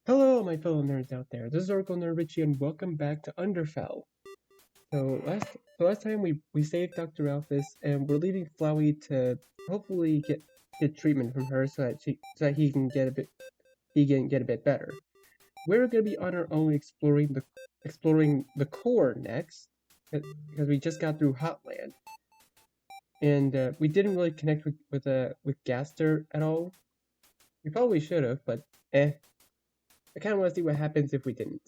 Hello, my fellow nerds out there. This is Oracle Nerd Richie, and welcome back to Underfell. So last time we saved Dr. Alphys, and we're leaving Flowey to hopefully get treatment from her so that he can get a bit better. We're gonna be on our own exploring the core next, because we just got through Hotland, and we didn't really connect with Gaster at all. We probably should have, but eh. I kind of want to see what happens if we didn't.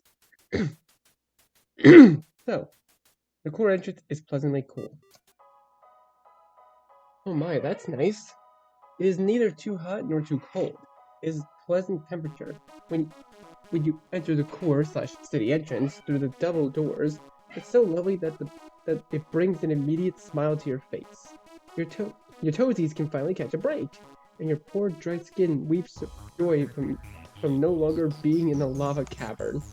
So, the core entrance is pleasantly cool. Oh my, that's nice. It is neither too hot nor too cold. It is pleasant temperature. When you enter the core slash city entrance through the double doors, it's so lovely that it brings an immediate smile to your face. Your toesies can finally catch a break, and your poor dry skin weeps joy from no longer being in a lava cavern.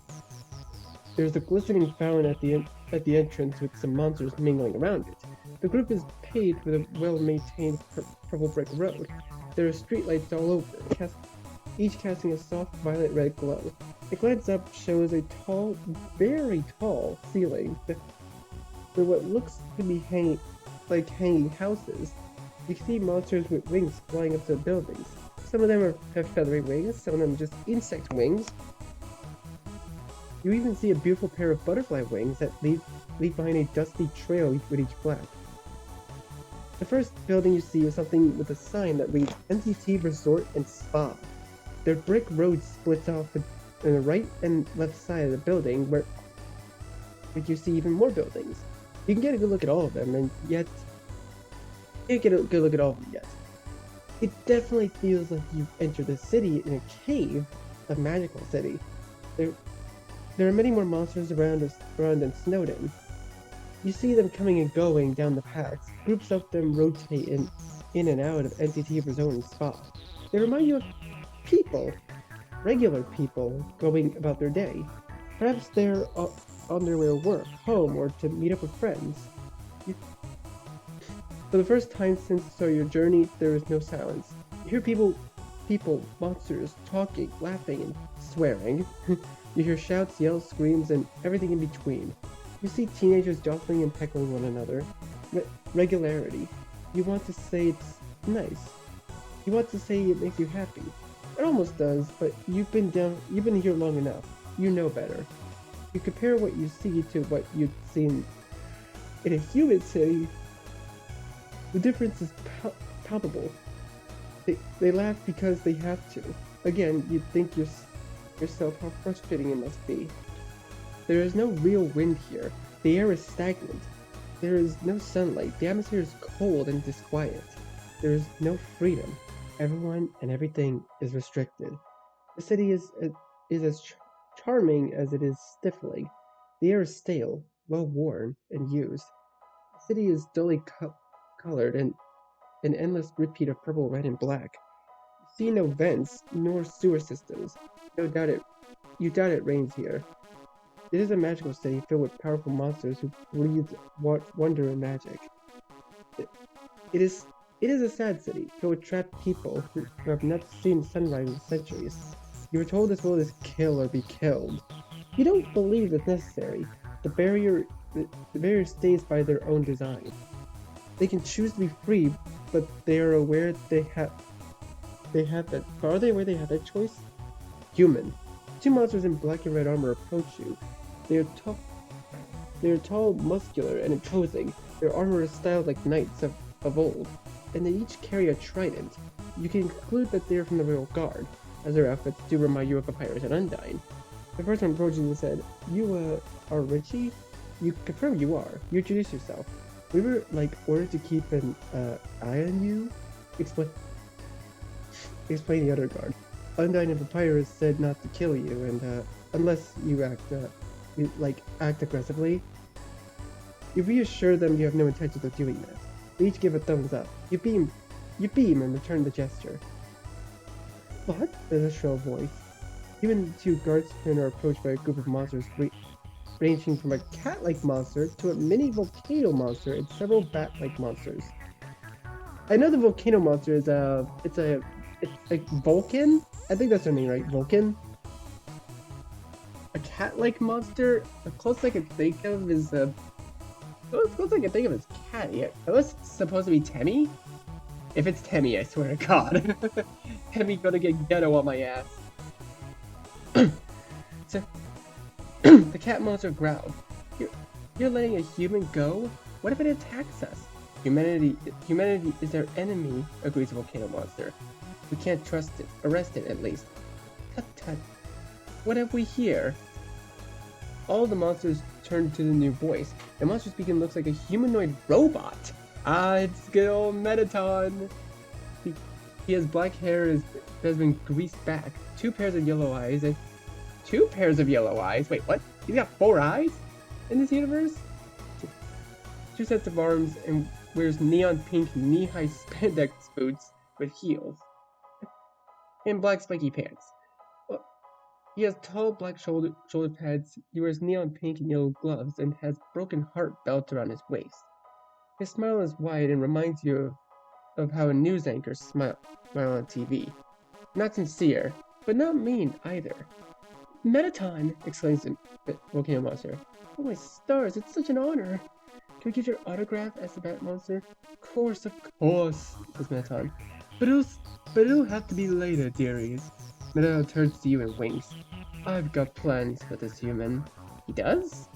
There's a glistening fountain at the entrance with some monsters mingling around it. The group is paved with a well-maintained purple brick road. There are streetlights all over, each casting a soft violet-red glow. A glance up shows a tall, very tall ceiling with what looks to be hanging houses. You can see monsters with wings flying up to the buildings. Some of them have feathery wings, some of them just insect wings. You even see a beautiful pair of butterfly wings that leave behind a dusty trail with each flap. The first building you see is something with a sign that reads MTT Resort and Spa. Their brick road splits off in the right and left side of the building where you see even more buildings. You can get a good look at all of them, and yet you can't get a good look at all of them yet. It definitely feels like you've entered the city in a cave, a magical city. There are many more monsters around than Snowden. You see them coming and going down the paths. Groups of them rotate in and out of NCT Resort and Spa. They remind you of people, regular people going about their day. Perhaps they're on their way to work, home, or to meet up with friends. For the first time since your journey, there is no silence. You hear people, monsters, talking, laughing, and swearing. You hear shouts, yells, screams, and everything in between. You see teenagers jostling and heckling one another. Regularity. You want to say it's nice. You want to say it makes you happy. It almost does, but you've been here long enough. You know better. You compare what you see to what you've seen in a human city. The difference is palpable. They laugh because they have to. Again, you'd think yourself how frustrating it must be. There is no real wind here. The air is stagnant. There is no sunlight. The atmosphere is cold and disquiet. There is no freedom. Everyone and everything is restricted. The city is as charming as it is stifling. The air is stale, well worn, and used. The city is dully colored and an endless repeat of purple, red, and black. You see no vents nor sewer systems. You doubt it rains here. It is a magical city filled with powerful monsters who breathe wonder and magic. It is a sad city filled with trapped people who have not seen sunrise in centuries. You are told this world is kill or be killed. You don't believe it's necessary. The barrier stays by their own design. They can choose to be free, but they are aware they have that. But are they aware they have that choice? Human. Two monsters in black and red armor approach you. They are tall, muscular, and imposing. Their armor is styled like knights of old, and they each carry a trident. You can conclude that they are from the Royal Guard, as their outfits do remind you of Papyrus and Undyne. The first one approaches you and said, "You, are Richie?" You confirm you are. You introduce yourself. "We were, ordered to keep an, eye on you?" Explain the other guard. Undyne and Papyrus said not to kill you, and, unless you act aggressively. You reassure them you have no intention of doing that. They each give a thumbs up. You beam and return the gesture. "What?" There's a shrill voice. You and the two guardsmen are approached by a group of monsters ranging from a cat-like monster to a mini volcano monster and several bat-like monsters. I know the volcano monster is it's like Vulcan? I think that's her name, right? Vulcan? A cat-like monster? The closest I can think of is the closest I can think of is cat. Yeah, unless it's supposed to be Temmie? If it's Temmie, I swear to God. Temmie gonna get ghetto on my ass. So, the cat monster growled. You're letting a human go? What if it attacks us? Humanity is our enemy, agrees the volcano monster. We can't trust it. Arrest it, at least. Tut tut. What have we here? All the monsters turn to the new voice. The monster speaking looks like a humanoid robot. Ah, it's good old Mettaton. He has black hair that has been greased back, 2 pairs of yellow eyes, and 2 pairs of yellow eyes? Wait, what? He's got 4 eyes in this universe? 2 sets of arms, and wears neon pink knee-high spandex boots with heels. And black spiky pants. Well, he has tall black shoulder pads, he wears neon pink and yellow gloves, and has broken heart belt around his waist. His smile is wide and reminds you of how a news anchor smile on TV. Not sincere, but not mean either. Mettaton! Exclaims the volcano monster. Oh my stars, it's such an honor! Can we get your autograph? Asks the bat monster. Of course, says Mettaton. But it'll have to be later, dearies. Mettaton turns to you and winks. I've got plans for this human. He does?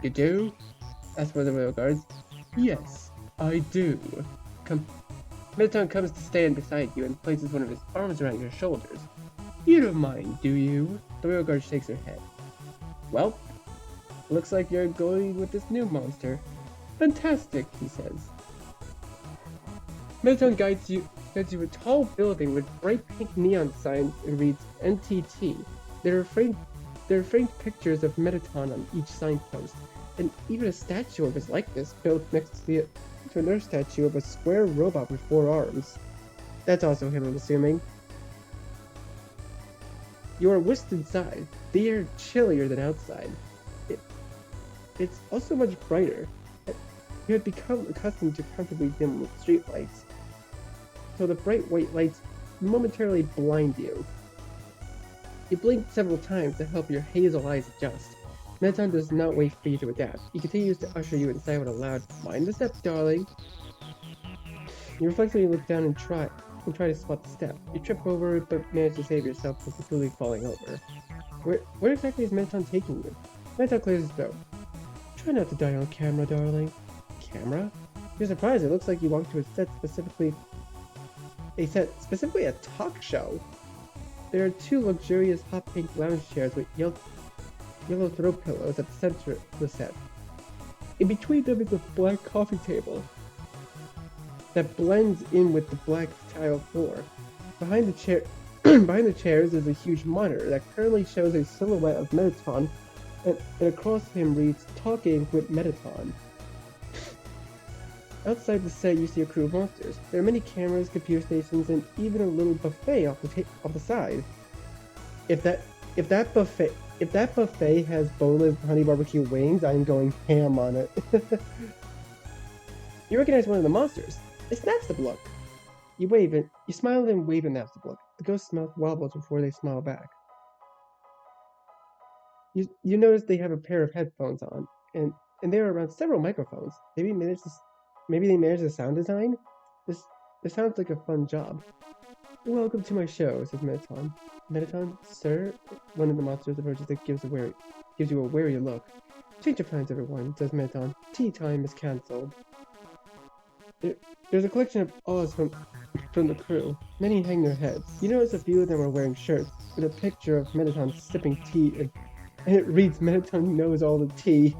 You do? Asks one of the royal guards. Yes, I do. Mettaton comes to stand beside you and places one of his arms around your shoulders. You don't mind, do you? The royal guard shakes her head. Well, looks like you're going with this new monster. Fantastic, he says. Mettaton guides you to a tall building with bright pink neon signs and reads MTT. There are framed pictures of Mettaton on each signpost, and even a statue of his likeness built next to another statue of a square robot with 4 arms. That's also him, I'm assuming. You are whisked inside. The air chillier than outside. It's also much brighter. You have become accustomed to comfortably dim streetlights, so the bright white lights momentarily blind you. You blink several times to help your hazel eyes adjust. Mettaton does not wait for you to adapt. He continues to usher you inside with a loud, "Mind the step, darling." You reflexively look down and try to spot the step. You trip over it, but manage to save yourself from completely falling over. Where exactly is Mettaton taking you? Mettaton clears his throat. Try not to die on camera, darling. Camera? You're surprised. It looks like you walked to a set specifically a talk show. There are 2 luxurious hot pink lounge chairs with yellow throw pillows at the center of the set. In between them is a black coffee table that blends in with the black tile floor. Behind the chairs is a huge monitor that currently shows a silhouette of Mettaton, and across him reads "Talking with Mettaton." Outside the set, you see a crew of monsters. There are many cameras, computer stations, and even a little buffet off the side. If that buffet has boneless honey barbecue wings, I'm going ham on it. You recognize one of the monsters. It's Napstablook. You smile and wave at Napstablook. The ghost's mouth wobbles before they smile back. You notice they have a pair of headphones on, and they are around several microphones. Maybe they manage the sound design? This sounds like a fun job. Welcome to my show, says Mettaton. Mettaton, sir? One of the monsters approaches and gives you a wary look. Change of plans, everyone, says Mettaton. Tea time is cancelled. There's a collection of awes from the crew. Many hang their heads. You notice a few of them are wearing shirts with a picture of Mettaton sipping tea, and it reads, "Mettaton knows all the tea."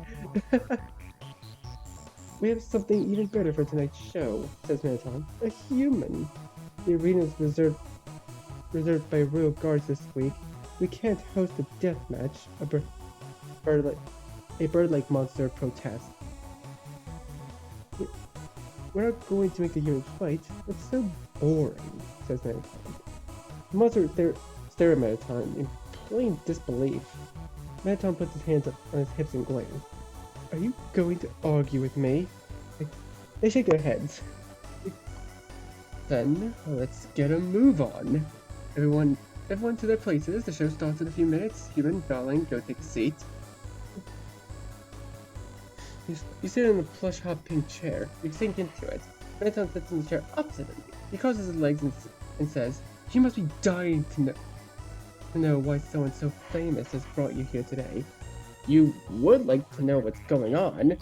We have something even better for tonight's show, says Mettaton. A human. The arena is reserved by royal guards this week. We can't host a death match. A bird-like monster protests. We're not going to make the humans fight. That's so boring, says Mettaton. The monster stare at Mettaton in plain disbelief. Mettaton puts his hands up on his hips and glares. Are you going to argue with me? They shake their heads. Then, let's get a move on. Everyone Everyone to their places. The show starts in a few minutes. Human, darling, go take a seat. You sit in a plush hot pink chair. You sink into it. Mettaton sits in the chair opposite of you. He crosses his legs and says, "You must be dying to know why so-and-so famous has brought you here today. You would like to know what's going on."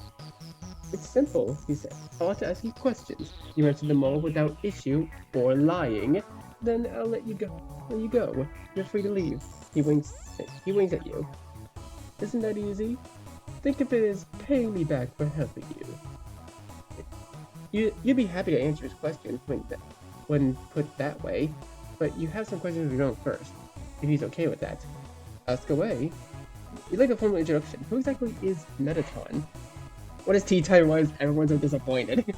"It's simple," he said. "I want to ask you questions. You answer them all without issue or lying. Then I'll let you go. You're free to leave." He winks at you. "Isn't that easy? Think of it as paying me back for helping you." You'd be happy to answer his questions when put that way, but you have some questions of your own first, if he's okay with that. "Ask away." You'd like a formal introduction. Who exactly is Mettaton? What is tea time? Why is everyone so disappointed?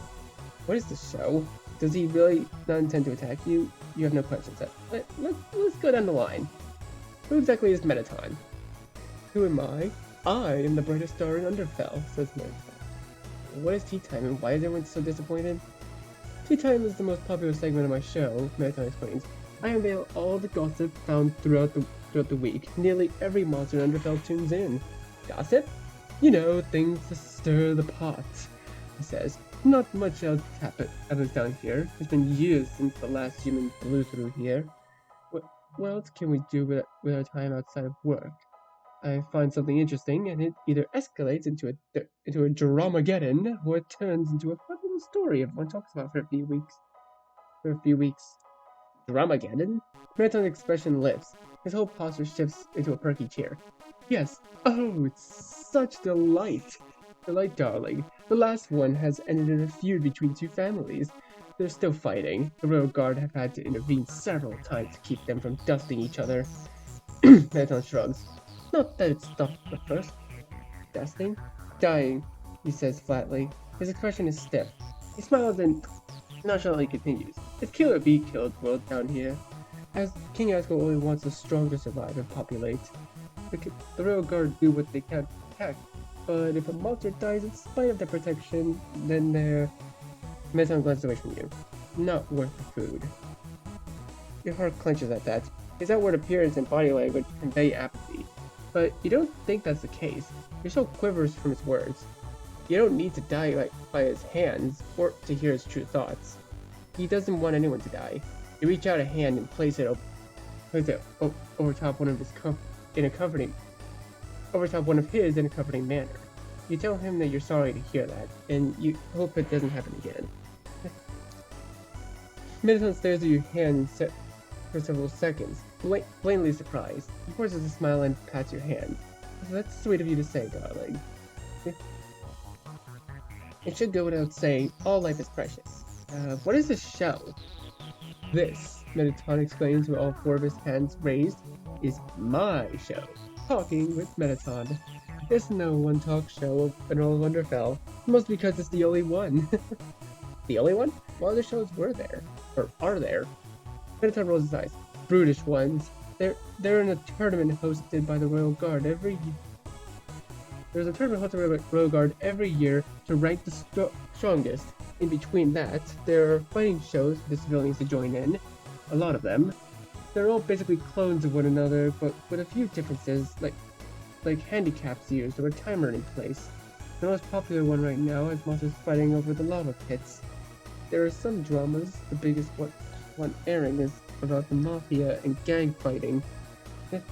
What is the show? Does he really not intend to attack you? You have no questions. Let's go down the line. Who exactly is Mettaton? "Who am I? I am the brightest star in Underfell," says Mettaton. "What is tea time and why is everyone so disappointed?" "Tea time is the most popular segment of my show," Mettaton explains. "I unveil all the gossip found throughout the week. Nearly every monster in Underfell tunes in." "Gossip?" "You know, things to stir the pot," he says. "Not much else happens down here. It's been years since the last human blew through here. What else can we do with our time outside of work? I find something interesting, and it either escalates into a dramageddon, or it turns into a fun little story everyone talks about for a few weeks. Dramageddon?" Marathon's expression lifts. His whole posture shifts into a perky cheer. "Yes. Oh, it's such delight. Delight, darling. The last one has ended in a feud between two families. They're still fighting. The Royal Guard have had to intervene several times to keep them from dusting each other." Marathon shrugs. "Not that it stopped at first. Dusting? Dying," he says flatly. His expression is stiff. He smiles and nonchalantly continues. "It's kill or be killed world down here. As King Askel only wants the strong to survive and populate. The Royal Guard do what they can to protect, but if a monster dies in spite of their protection, then they're..." Mettaton glances away from you. "Not worth the food." Your heart clenches at that. His outward appearance and body language convey apathy. But you don't think that's the case. Your soul quivers from his words. You don't need to die by his hands or to hear his true thoughts. He doesn't want anyone to die. You reach out a hand and place it over top one of his in a comforting manner. You tell him that you're sorry to hear that, and you hope it doesn't happen again. Mettaton stares at your hand for several seconds, plainly surprised. He forces a smile and pats your hand. "That's sweet of you to say, darling. It should go without saying, all life is precious. What is this show?" "This," Mettaton exclaims with all four of his hands raised, "is my show. Talking with Mettaton. There's no one talk show in all of Underfell, mostly because it's the only one." "The only one? What other shows were there? Or are there?" Mettaton rolls his eyes. "Brutish ones. They're in a tournament hosted by the Royal Guard every year. There's a tournament hosted by the Royal Guard every year to rank the strongest. In between that, there are fighting shows for the civilians to join in. A lot of them. They're all basically clones of one another, but with a few differences, like handicaps used or a timer in place. The most popular one right now is monsters fighting over the lava pits. There are some dramas. The biggest one airing is about the mafia and gang fighting. And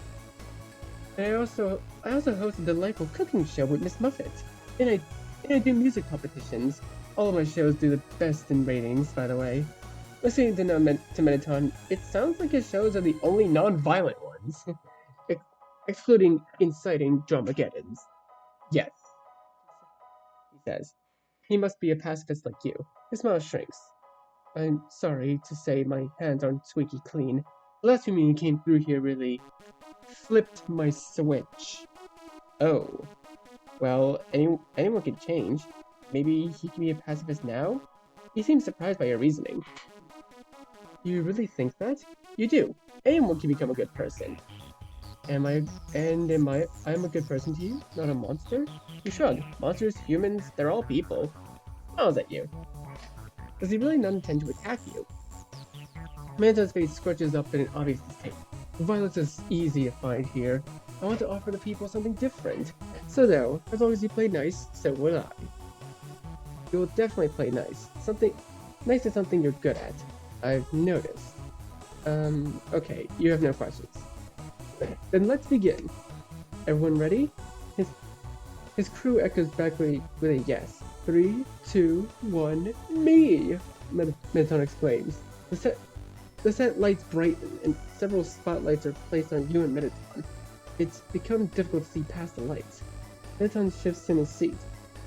I also host a delightful cooking show with Miss Muffet. And I do music competitions. All of my shows do the best in ratings, by the way. Listening to Mettaton, it sounds like his shows are the only non-violent ones, excluding inciting dramageddons." "Yes," he says. "He must be a pacifist like you." His smile shrinks. "I'm sorry to say my hands aren't squeaky clean. The last human who came through here really flipped my switch." "Oh. Well, anyone can change. Maybe he can be a pacifist now?" He seems surprised by your reasoning. "You really think that?" "You do. Anyone can become a good person." I'm a good person to you? Not a monster?" You shrug. "Monsters, humans, they're all people." Smiles at you. "Does he really not intend to attack you?" Manto's face scorches up in an obvious disdain. Violence is easy to find here. I want to offer the people something different. So no, as long as you play nice, so will I. You will definitely play nice. Something nice is something you're good at. I've noticed. Okay, you have no questions. Then let's begin. Everyone ready? His crew echoes back with a yes. 3, 2, 1, me! Mettaton exclaims. The set lights brighten, and several spotlights are placed on you and Mettaton. It's become difficult to see past the lights. Mettaton shifts in his seat.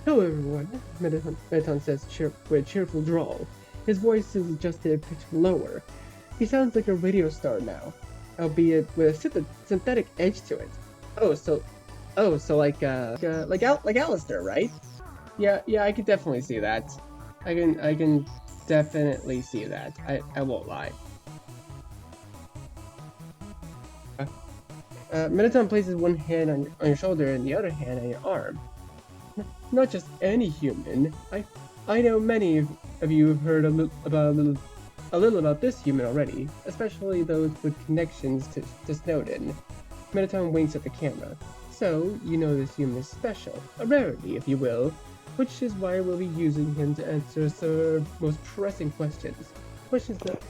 Hello everyone, Mettaton says with a cheerful drawl. His voice is adjusted a pitch lower. He sounds like a radio star now, albeit with a synthetic edge to it. So like Alistair, right? Yeah, I can definitely see that. I can definitely see that. I won't lie. Mettaton places one hand on your shoulder and the other hand on your arm. Not just any human. I know many of you have heard a little about this human already, especially those with connections to Snowden. Mettaton winks at the camera. So, you know this human is special, a rarity, if you will, which is why we'll be using him to answer some most pressing questions. Questions that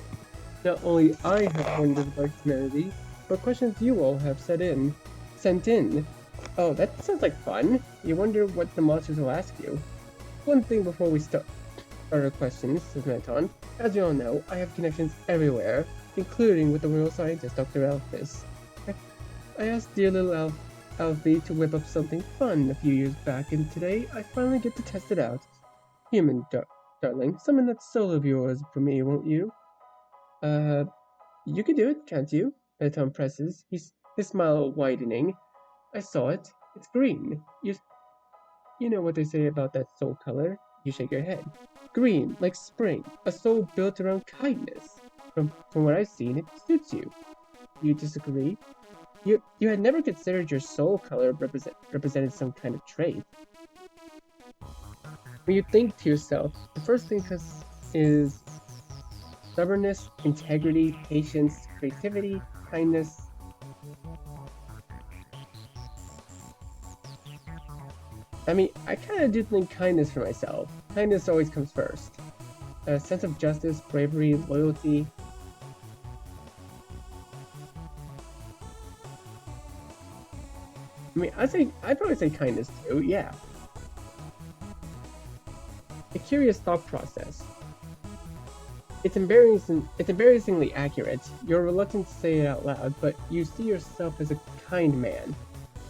not only I have wondered about humanity, but questions you all have sent in. Oh, that sounds like fun. You wonder what the monsters will ask you. One thing before we start our questions, says Mettaton. As you all know, I have connections everywhere, including with the royal scientist, Dr. Alphys. I asked dear little Alfie to whip up something fun a few years back, and today I finally get to test it out. Human, darling, summon that soul of yours for me, won't you? You can do it, can't you? Mettaton presses, his smile widening. I saw it. It's green. You know what they say about that soul color. You shake your head. Green, like spring, a soul built around kindness. From what I've seen, it suits you. You disagree? You had never considered your soul color represented some kind of trait. When you think to yourself, the first thing is stubbornness, integrity, patience, creativity, kindness. I mean, I kind of do think kindness for myself. Kindness always comes first. A sense of justice, bravery, loyalty. I mean, I'd probably say kindness too, yeah. A curious thought process. It's embarrassingly accurate. You're reluctant to say it out loud, but you see yourself as a kind man.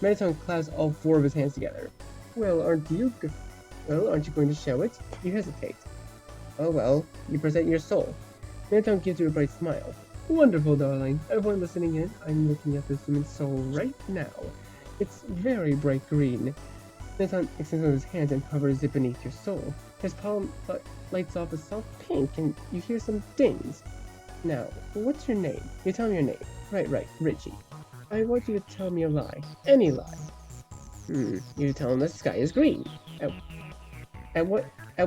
Mettaton clasps all four of his hands together. Well, aren't you going to show it? You hesitate. Oh well, you present your soul. Mettaton gives you a bright smile. Wonderful, darling. Everyone listening in, I'm looking at this human soul right now. It's very bright green. Mettaton extends his hands and hovers it beneath your soul. His palm lights off a soft pink, and you hear some dings. Now, what's your name? You tell me your name. Right, Richie. I want you to tell me a lie. Any lie. You tell him the sky is green. At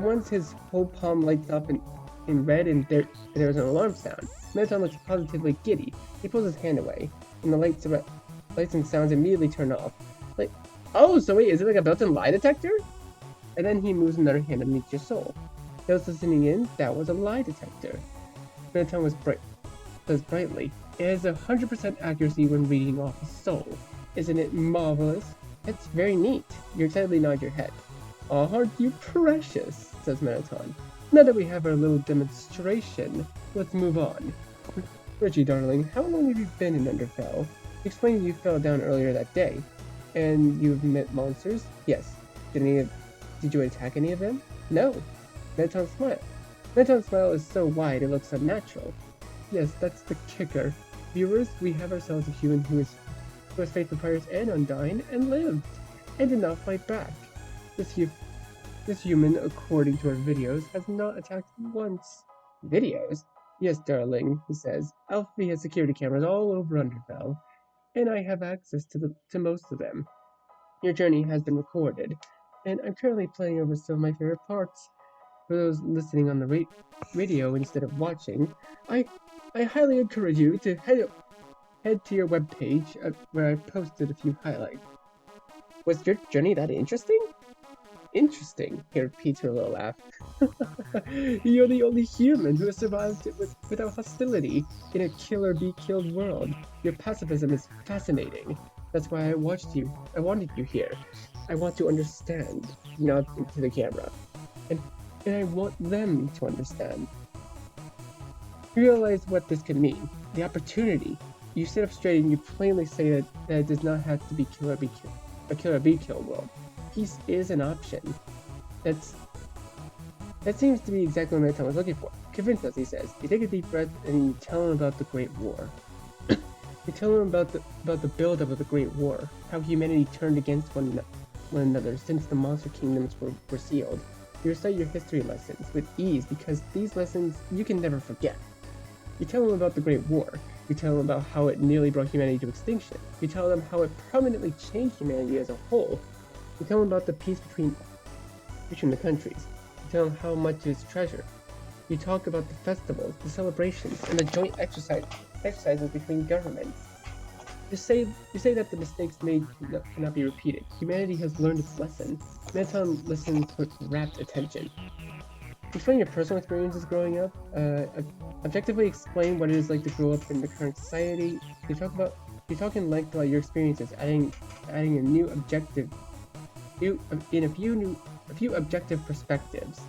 once his whole palm lights up in red, and there is an alarm sound. Mettaton looks positively giddy. He pulls his hand away, and the lights and sounds immediately turn off. Like, oh, so wait, is it like a built-in lie detector? And then he moves another hand underneath your soul. Those listening in, that was a lie detector. Mettaton says brightly, it has 100% accuracy when reading off a soul. Isn't it marvelous? That's very neat. You excitedly nod your head. Oh, aren't you precious? Says Mettaton. Now that we have our little demonstration, let's move on. Richie, darling, how long have you been in Underfell? You explained you fell down earlier that day. And you've met monsters? Yes. Did you attack any of them? No. Mettaton smiled. Mettaton's smile is so wide it looks unnatural. Yes, that's the kicker. Viewers, we have ourselves a human who has faced the pirates and Undyne and lived, and did not fight back. This human, according to our videos, has not attacked once. Videos? Yes, darling, he says. Alfie has security cameras all over Underfell, and I have access to most of them. Your journey has been recorded, and I'm currently playing over some of my favorite parts. For those listening on the radio instead of watching, I highly encourage you to head head to your webpage where I posted a few highlights. Was your journey that interesting? Interesting, he repeats with a little laugh. You're the only human who has survived it without hostility in a kill or be killed world. Your pacifism is fascinating. That's why I wanted you here. I want to understand, not into the camera. And I want them to understand. You realize what this could mean. The opportunity. You sit up straight and you plainly say that it does not have to be a kill or be killed world. Peace is an option. That seems to be exactly what Meton was looking for. Convince us, he says. You take a deep breath and you tell him about the Great War. You tell him about the build-up of the Great War, how humanity turned against one another since the monster kingdoms were sealed. You recite your history lessons with ease because these lessons you can never forget. You tell them about the Great War. You tell them about how it nearly brought humanity to extinction. You tell them how it permanently changed humanity as a whole. You tell them about the peace between the countries. You tell them how much it is treasured. You talk about the festivals, the celebrations, and the joint exercises between governments. You say that the mistakes made cannot be repeated. Humanity has learned its lesson. Meton listens with rapt attention. Explain your personal experiences growing up. Objectively explain what it is like to grow up in the current society. You talk in length about your experiences, adding a new objective, a few objective perspectives.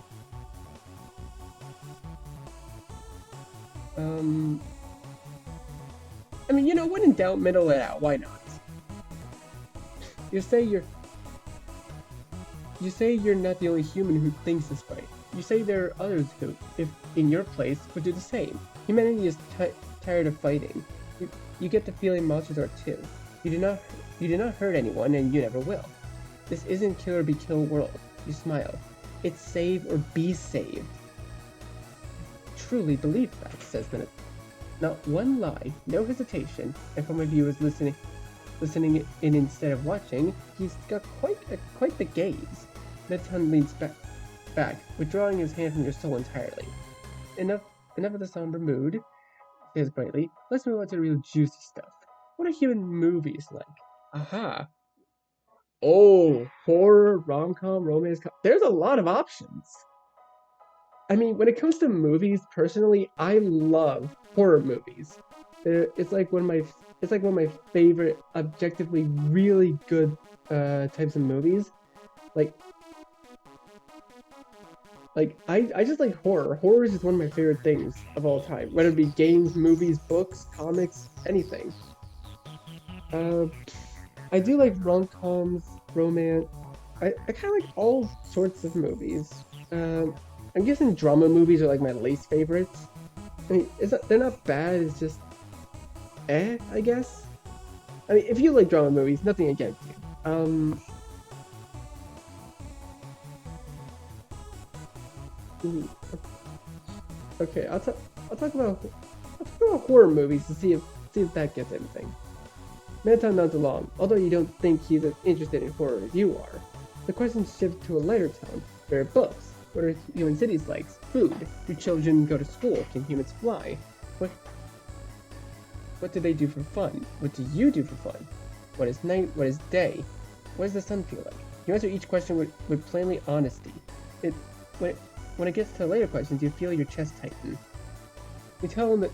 I mean, when in doubt, middle it out. Why not? You say you're not the only human who thinks this way. You say there are others who, if in your place, would do the same. Humanity is tired of fighting. You get the feeling monsters are too. You do not hurt anyone, and you never will. This isn't kill or be killed world. You smile. It's save or be saved. Truly believe that, says Bennett. Not one lie, no hesitation, and for my viewers listening in instead of watching, he's got quite the gaze. Meton leans back, withdrawing his hand from your soul entirely. Enough of the somber mood, he says brightly. Let's move on to the real juicy stuff. What are human movies like? Aha. Oh, horror, rom-com, romance. There's a lot of options. I mean, when it comes to movies, personally, I love horror movies. It's like one of my favorite, objectively really good types of movies. I just like horror. Horror is just one of my favorite things of all time. Whether it be games, movies, books, comics, anything. I do like rom-coms, romance. I kind of like all sorts of movies. I'm guessing drama movies are like my least favorites. I mean, they're not bad, it's just I guess. I mean, if you like drama movies, nothing against you. Okay, I'll talk about horror movies to see if that gets anything. Meton nods along, although you don't think he's as interested in horror as you are. The questions shift to a lighter tone. There are books. What are human cities like? Food. Do children go to school? Can humans fly? What do they do for fun? What do you do for fun? What is night? What is day? What does the sun feel like? You answer each question with plainly honesty. When it gets to the later questions, you feel your chest tighten. You tell them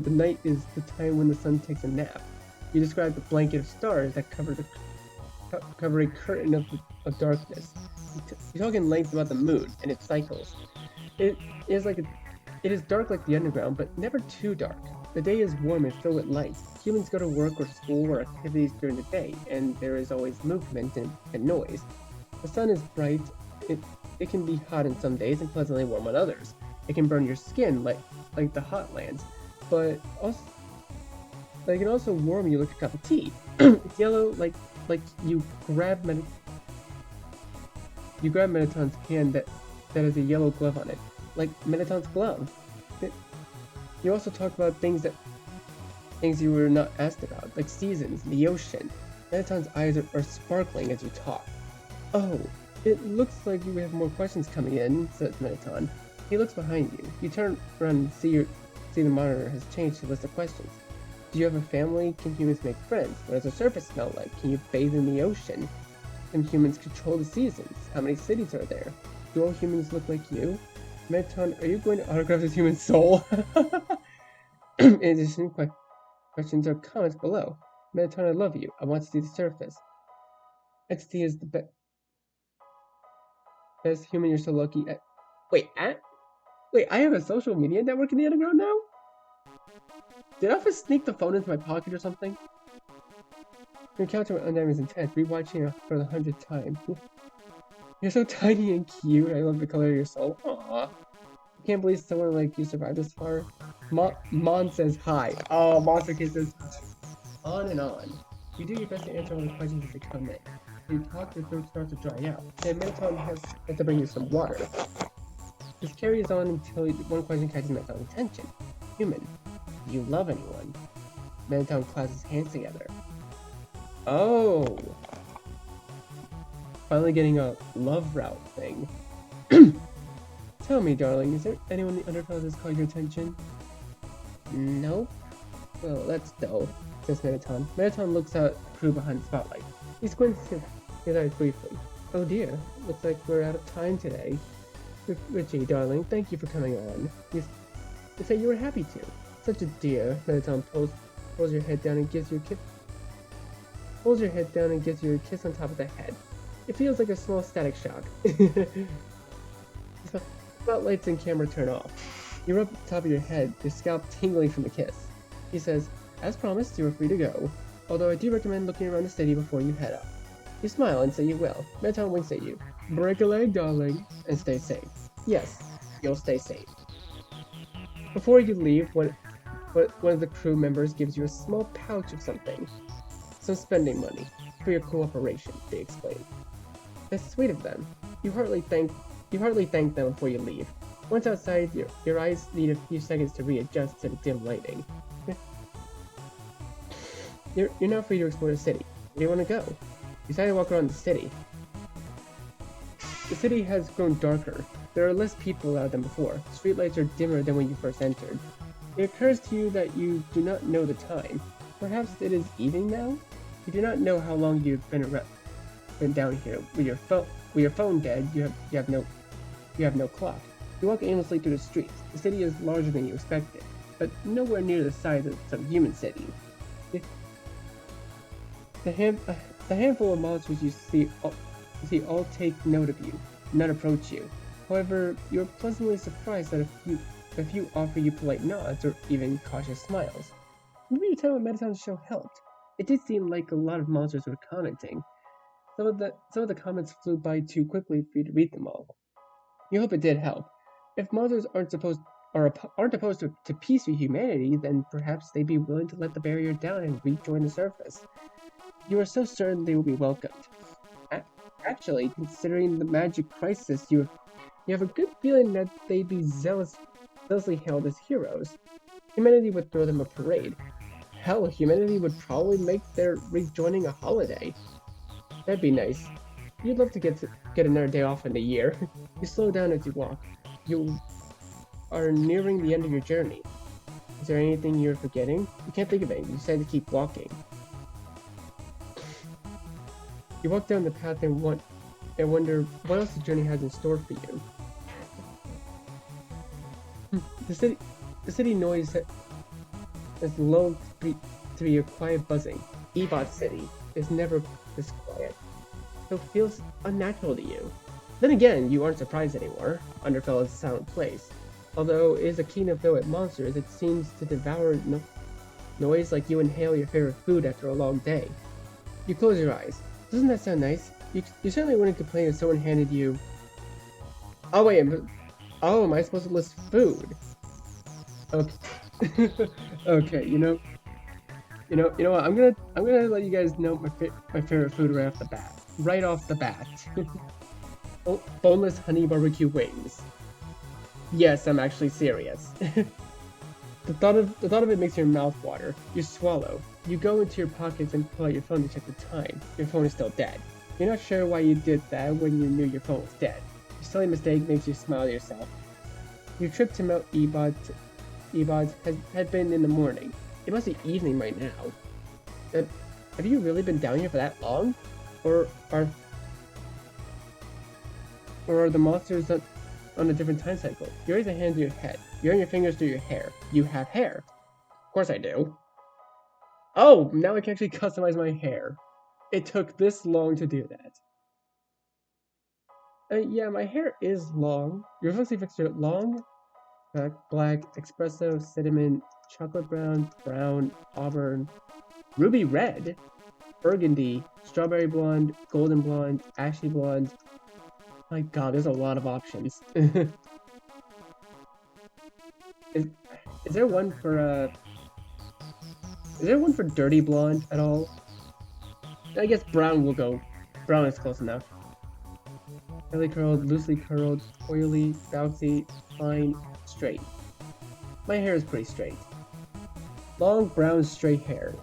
the night is the time when the sun takes a nap. You describe the blanket of stars that cover a curtain of darkness. You talk in length about the moon and its cycles. It is dark like the underground, but never too dark. The day is warm and filled with light. Humans go to work or school or activities during the day, and there is always movement and noise. The sun is bright. It can be hot on some days and pleasantly warm on others. It can burn your skin like the hot lands, but it can also warm you like a cup of tea. It's yellow like you grab Meton's hand that has a yellow glove on it, like Meton's glove. You also talk about things you were not asked about, like seasons, the ocean. Meton's eyes are sparkling as you talk. Oh, it looks like you have more questions coming in, says Meton. He looks behind you. You turn around and see the monitor has changed to list of questions. Do you have a family? Can humans make friends? What does the surface smell like? Can you bathe in the ocean? Can humans control the seasons? How many cities are there? Do all humans look like you? Meton, are you going to autograph this human soul? In addition, questions or comments below. Meton, I love you. I want to see the surface. MTT is the best human. You're so lucky. Wait, I have a social media network in the underground now? Did I just sneak the phone into my pocket or something? Your encounter with Undyne is intense. Rewatching it for the 100th time. You're so tiny and cute. I love the color of your soul. Aww. I can't believe someone like you survived this far. Mon says hi. Oh, Monster Kid says hi. On and on. You do your best to answer all the questions as they come in. You talk, your throat starts to dry out. Then Meton has to bring you some water. This carries on until one question catches Meton's attention. Human, do you love anyone? Meton clasps his hands together. Oh! Finally getting a love route thing. Tell me, darling, is there anyone in the Underfell that's caught your attention? Nope. Well, that's dull, says Meton. Meton looks out at the crew behind the spotlight. He squints his eyes briefly. Oh dear, looks like we're out of time today. Richie, darling, thank you for coming on. You said you were happy to. Such a dear. Meton pulls your head down and gives you a kiss. Pulls your head down and gives you a kiss on top of the head. It feels like a small static shock. Spotlights and camera turn off. You rub the top of your head, your scalp tingling from the kiss. He says, as promised, you are free to go, although I do recommend looking around the city before you head up. You smile and say you will. Meton winks at you. Break a leg, darling, and stay safe. Yes, you'll stay safe. Before you leave, one of the crew members gives you a small pouch of something. Some spending money. For your cooperation, they explain. That's sweet of them. You hardly thank them before you leave. Once outside, your eyes need a few seconds to readjust to the dim lighting. You're now free to explore the city. Where do you want to go? You decide to walk around the city. The city has grown darker. There are less people out than before. Streetlights are dimmer than when you first entered. It occurs to you that you do not know the time. Perhaps it is evening now? You do not know how long you've been down here. With your phone dead, you have no clock. You walk aimlessly through the streets. The city is larger than you expected, but nowhere near the size of some human cities. The handful of monsters you see all take note of you, not approach you. However, you're pleasantly surprised that a few offer you polite nods or even cautious smiles. Maybe your time with Meton's show helped. It did seem like a lot of monsters were commenting. Some of the comments flew by too quickly for you to read them all. You hope it did help. If monsters aren't opposed to peace with humanity, then perhaps they'd be willing to let the barrier down and rejoin the surface. You are so certain they will be welcomed. Actually, considering the magic crisis, you have a good feeling that they'd be zealously hailed as heroes. Humanity would throw them a parade. Hell, humanity would probably make their rejoining a holiday. That'd be nice. You'd love to get another day off in the year. You slow down as you walk. You are nearing the end of your journey. Is there anything you're forgetting? You can't think of anything. You decide to keep walking. You walk down the path and wonder what else the journey has in store for you. The city noise has lulled to be a quiet buzzing. Ebot City is never this quiet, so it feels unnatural to you. Then again, you aren't surprised anymore. Underfell is a silent place. Although it is a keen of at monsters, it seems to devour noise like you inhale your favorite food after a long day. You close your eyes. Doesn't that sound nice? You certainly wouldn't complain if someone handed you... Oh wait, oh, am I supposed to list food? Okay. Okay, you know what? I'm gonna let you guys know my favorite food right off the bat. Boneless honey barbecue wings. Yes, I'm actually serious. The thought of it makes your mouth water. You swallow. You go into your pockets and pull out your phone to check the time. Your phone is still dead. You're not sure why you did that when you knew your phone was dead. Your silly mistake makes you smile to yourself. Your trip to Mount Ebod had been in the morning. It must be evening right now. Have you really been down here for that long? Or are the monsters on a different time cycle? You raise a hand to your head. You run your fingers through your hair. You have hair. Of course I do. Oh, now I can actually customize my hair. It took this long to do that. Yeah, my hair is long. Your fancy fixture long, black, espresso, cinnamon, chocolate brown, brown, auburn, ruby red, burgundy, strawberry blonde, golden blonde, ashy blonde. My god, there's a lot of options. is there one for is there one for dirty blonde at all? I guess brown will go. Brown is close enough. Curly curled, loosely curled, oily, bouncy, fine, straight. My hair is pretty straight. Long, brown, straight hair.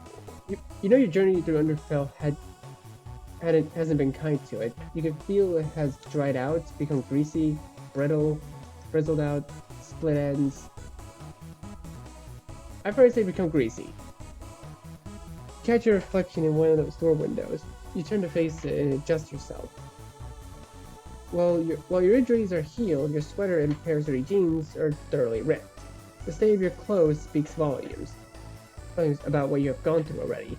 You know your journey through Underfell hasn't been kind to it. You can feel it has dried out, become greasy, brittle, frizzled out, split ends. I've heard it say become greasy. Catch your reflection in one of those store windows. You turn to face it and adjust yourself. While your injuries are healed, your sweater and pairs of jeans are thoroughly ripped. The state of your clothes speaks volumes about what you have gone through already.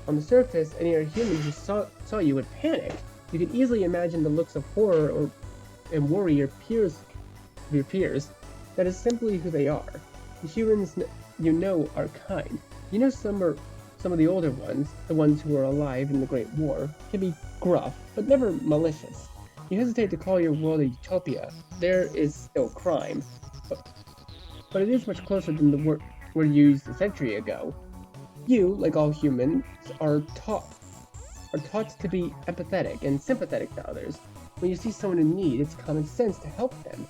On the surface, any other human who saw you would panic. You can easily imagine the looks of horror and worry your peers. That is simply who they are. The humans you know are kind. You know some of the older ones, the ones who were alive in the Great War, can be gruff, but never malicious. You hesitate to call your world a utopia. There is still crime, but it is much closer than the word used a century ago. You, like all humans, are taught to be empathetic and sympathetic to others. When you see someone in need, it's common sense to help them.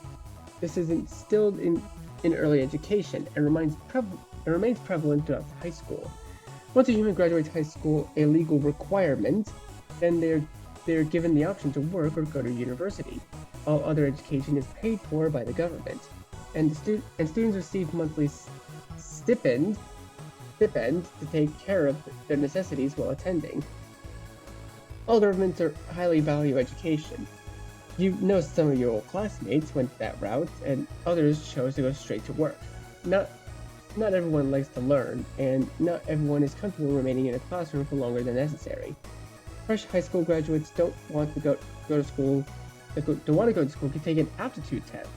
This is instilled in early education and remains prevalent throughout high school. Once a human graduates high school, a legal requirement, then they're given the option to work or go to university. All other education is paid for by the government, and students receive monthly stipend to take care of their necessities while attending. All governments highly value education. You know some of your old classmates went that route, and others chose to go straight to work. Not everyone likes to learn, and not everyone is comfortable remaining in a classroom for longer than necessary. Fresh high school graduates don't want to go to school can take an aptitude test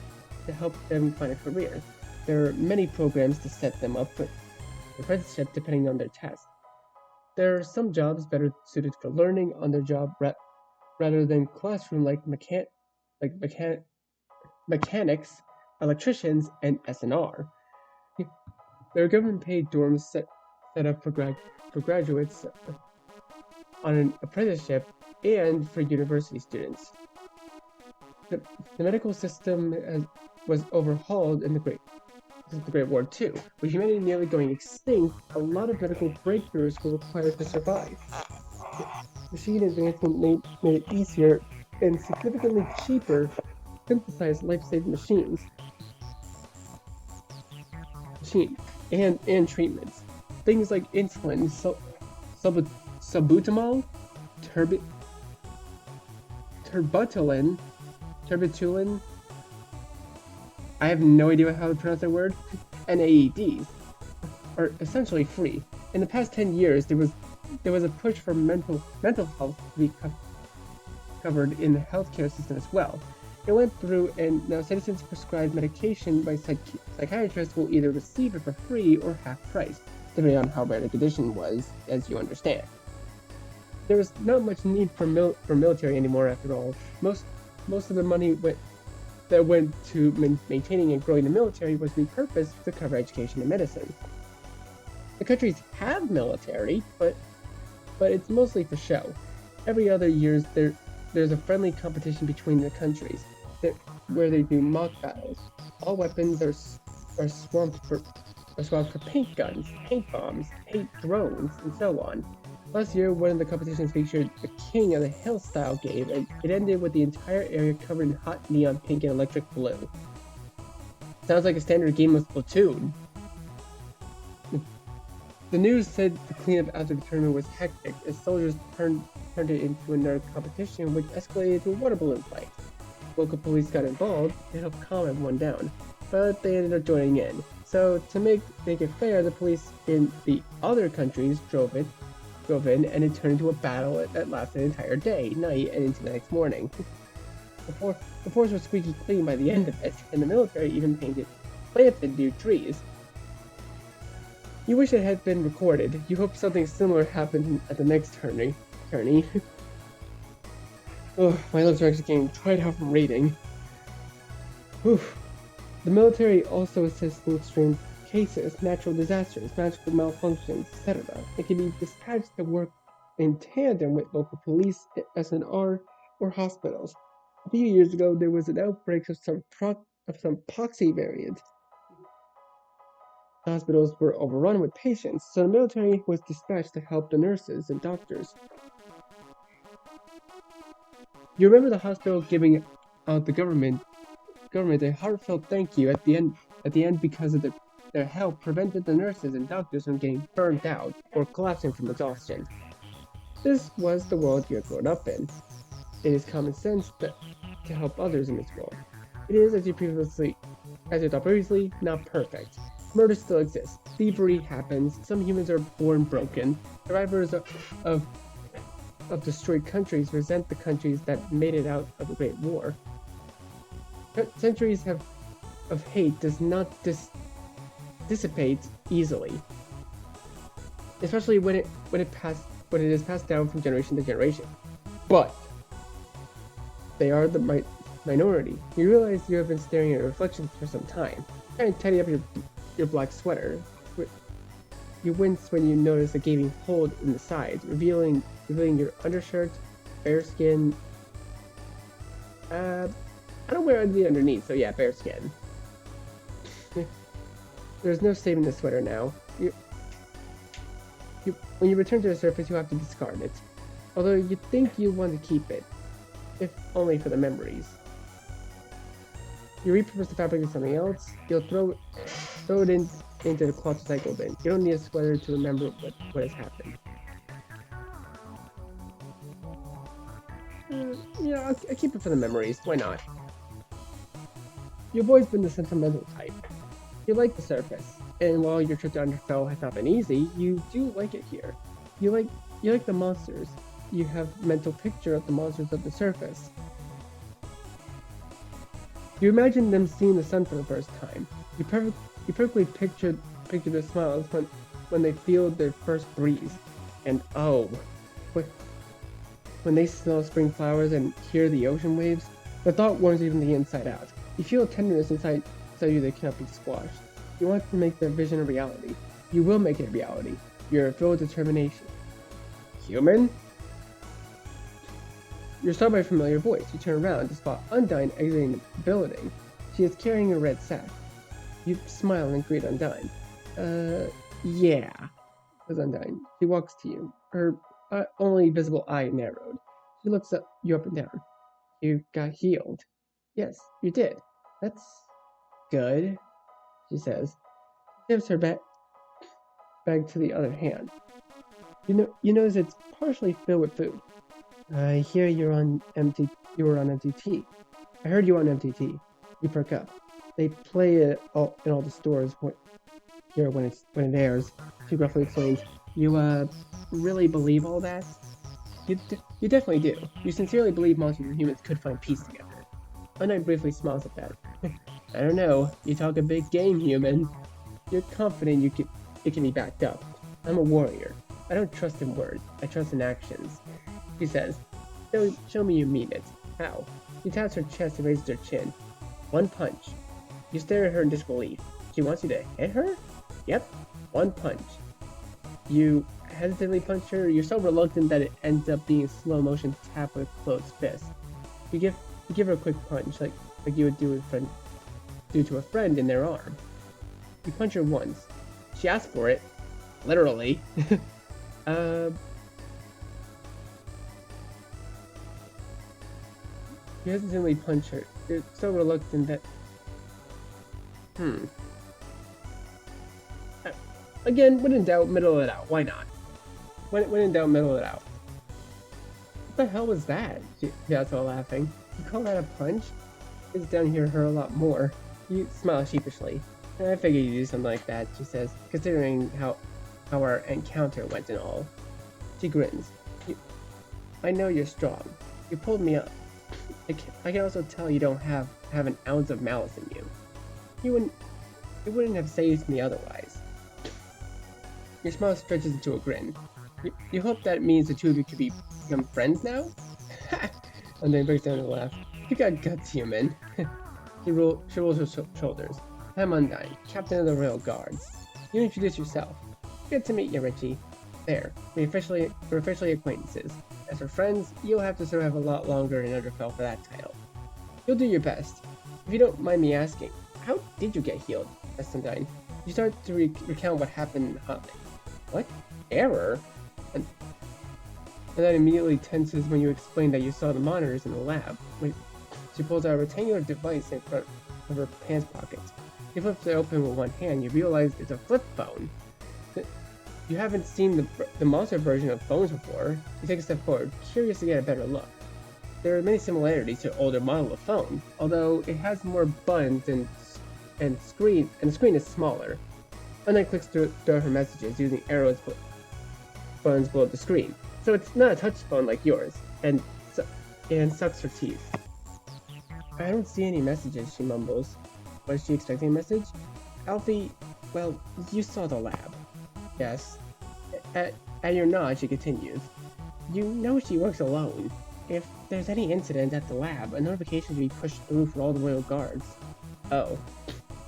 to help them find a career. There are many programs to set them up for apprenticeship depending on their test. There are some jobs better suited for learning on their job rather than classroom like mechanics, electricians, and S&R. There are government-paid dorms set up for graduates on an apprenticeship and for university students. The medical system was overhauled in the Great War II. With humanity nearly going extinct, a lot of medical breakthroughs were required to survive. Machine advancement made it easier and significantly cheaper to synthesize life-saving machines and treatments. Things like insulin, salbutamol, terbutulin, I have no idea how to pronounce that word, and AEDs are essentially free. In the past 10 years, there was a push for mental health to be covered in the healthcare system as well. It went through, and now citizens prescribed medication by psychiatrists will either receive it for free or half price, depending on how bad the condition was, as you understand. There was not much need for military anymore after all. Most of the money that went to maintaining and growing the military was repurposed to cover education and medicine. The countries have military, but it's mostly for show. Every other year there's a friendly competition between the countries where they do mock battles. All weapons are swamped for paint guns, paint bombs, paint drones, and so on. Last year, one of the competitions featured the King of the Hill style game, and it ended with the entire area covered in hot neon pink and electric blue. Sounds like a standard game of Splatoon. The news said the cleanup after the tournament was hectic as soldiers turned it into another competition which escalated to a water balloon fight. Local police got involved to help calm everyone down, but they ended up joining in. So to make it fair, the police in the other countries drove in, and it turned into a battle that lasted an entire day, night, and into the next morning. The forest was squeaky clean by the end of it, and the military even planted new trees. You wish it had been recorded. You hope something similar happened at the next tourney. Oh, my lips are actually getting dried out from reading. Whew. The military also assists in extreme cases, natural disasters, magical malfunctions, etc. It can be dispatched to work in tandem with local police, SNR, or hospitals. A few years ago, there was an outbreak of some poxy variant. Hospitals were overrun with patients, so the military was dispatched to help the nurses and doctors. You remember the hospital giving out the government a heartfelt thank you at the end because of their help prevented the nurses and doctors from getting burned out or collapsing from exhaustion. This was the world you had grown up in. It is common sense to help others in this world. It is, as you thought previously, not perfect. Murder still exists. Thievery happens. Some humans are born broken. Survivors of destroyed countries resent the countries that made it out of the Great War. Centuries of hate does not dissipate easily, especially when it is passed down from generation to generation. But they are the minority. You realize you have been staring at your reflection for some time, trying to tidy up your black sweater. You wince when you notice a gaping hole in the sides, revealing your undershirt, bare skin. I don't wear anything underneath, so yeah, bare skin. There's no saving the sweater now. When you return to the surface, you have to discard it. Although you think you want to keep it, if only for the memories. You repurpose the fabric into something else. You'll throw it into the cloth recycle bin. You don't need a sweater to remember what has happened. Yeah, I'll keep it for the memories. Why not? You've always been the sentimental type. You like the surface, and while your trip to Underfell has not been easy, you do like it here. You like the monsters. You have a mental picture of the monsters of the surface. You imagine them seeing the sun for the first time. You perfectly picture their smiles when they feel their first breeze. And oh, when they smell spring flowers and hear the ocean waves, the thought warms even the inside out. You feel a tenderness inside you that cannot be squashed. You want to make their vision a reality. You will make it a reality. You're filled with determination. Human? You're startled by a familiar voice. You turn around to spot Undyne exiting the building. She is carrying a red sack. You smile and greet Undyne. Yeah, says Undyne. She walks to you. Her only visible eye narrowed. She looks you up and down. You got healed. Yes, you did. That's good, she says. She gives her bag to the other hand. You notice it's partially filled with food. I hear you were on MTT. I heard you on MTT. You perk up. They play it in all the stores here when it airs. She gruffly explains. You really believe all that? You definitely do. You sincerely believe monsters and humans could find peace together. Undyne briefly smiles at that. I don't know. You talk a big game, human. You're confident it can be backed up. I'm a warrior. I don't trust in words. I trust in actions. She says, show me you mean it. How? She taps her chest and raises her chin. One punch. You stare at her in disbelief. She wants you to hit her? Yep. One punch. You hesitantly punch her. You're so reluctant that it ends up being a slow motion tap with a closed fist. You give her a quick punch, like you would do to a friend in their arm. You punch her once. She asks for it. Literally. You hesitantly punch her. You're so reluctant that... Again, when in doubt, middle it out. Why not? When in doubt, middle it out. What the hell was that? She shouts while laughing. You call that a punch? It's down here hurt a lot more. You smile sheepishly. I figured you'd do something like that, she says, considering how our encounter went and all. She grins. I know you're strong. You pulled me up. I can also tell you don't have an ounce of malice in you. You wouldn't have saved me otherwise. Your smile stretches into a grin. You hope that means the two of you could become friends now? And then breaks down to laugh. You got guts, human. She rolls her shoulders. I'm Undyne, captain of the Royal Guards. You introduce yourself. Good to meet you, Richie. There, we're officially acquaintances. As for friends, you'll have to serve a lot longer in Underfell for that title. You'll do your best. If you don't mind me asking, how did you get healed? Asked Undyne. You start to recount what happened hotly. What? Error? And that immediately tenses when you explain that you saw the monitors in the lab. Wait, she pulls out a rectangular device in front of her pants pocket. She flips it open with one hand. You realize it's a flip phone. You haven't seen the monster version of phones before. You take a step forward, curious to get a better look. There are many similarities to an older model of phone, although it has more buttons and the screen is smaller. Undyne clicks through her messages using arrows buttons below the screen. So it's not a touch phone like yours, and sucks her teeth. I don't see any messages, she mumbles. Was she expecting a message? Alfie, well, you saw the lab. Yes. At your nod, she continues. You know she works alone. If there's any incident at the lab, a notification should be pushed through for all the Royal Guards. Oh.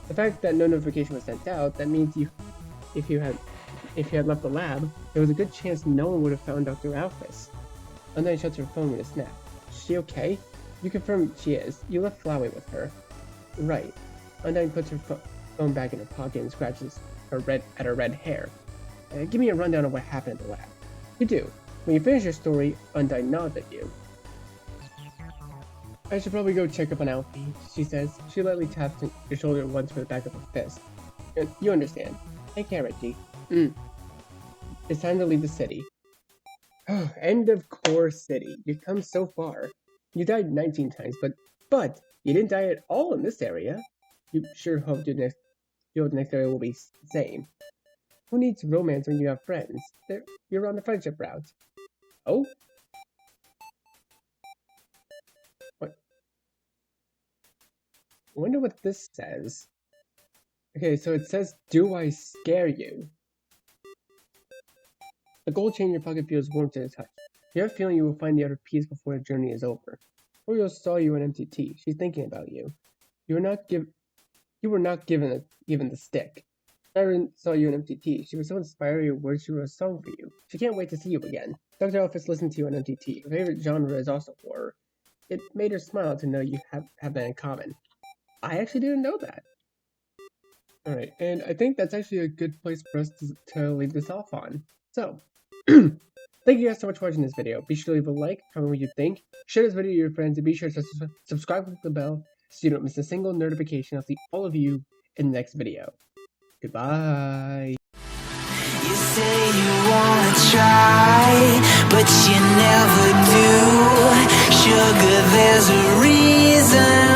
The fact that no notification was sent out, that means if you had left the lab, there was a good chance no one would have found Dr. Alphys. Undyne shuts her phone with a snap. Is she okay? You confirm she is. You left Flowey with her. Right. Undyne puts her phone back in her pocket and scratches her red hair. Give me a rundown of what happened at the lab. You do. When you finish your story, Undyne nods at you. I should probably go check up on Alfie, she says. She lightly taps your shoulder once with the back of her fist. You understand. Take care, Richie. It's time to leave the city. End of Core City. You've come so far. You died 19 times, but you didn't die at all in this area. You sure hope the next area will be the same. Who needs romance when you have friends? You're on the friendship route. Oh? What? I wonder what this says. Okay, so it says, do I scare you? The gold chain in your pocket feels warm to the touch. You have a feeling you will find the other piece before the journey is over. Oriole saw you in MTT. She's thinking about you. You were not given the stick. Siren saw you in MTT. She was so inspired your words she wrote a song for you. She can't wait to see you again. Dr. Alphys listened to you in MTT. Her favorite genre is also horror. It made her smile to know you have that in common. I actually didn't know that. Alright, and I think that's actually a good place for us to leave this off on. So, thank you guys so much for watching this video. Be sure to leave a like, comment what you think, share this video with your friends, and be sure to subscribe and click the bell so you don't miss a single notification. I'll see all of you in the next video. Goodbye. You say you wanna try, but you never do. Sugar, there's a reason.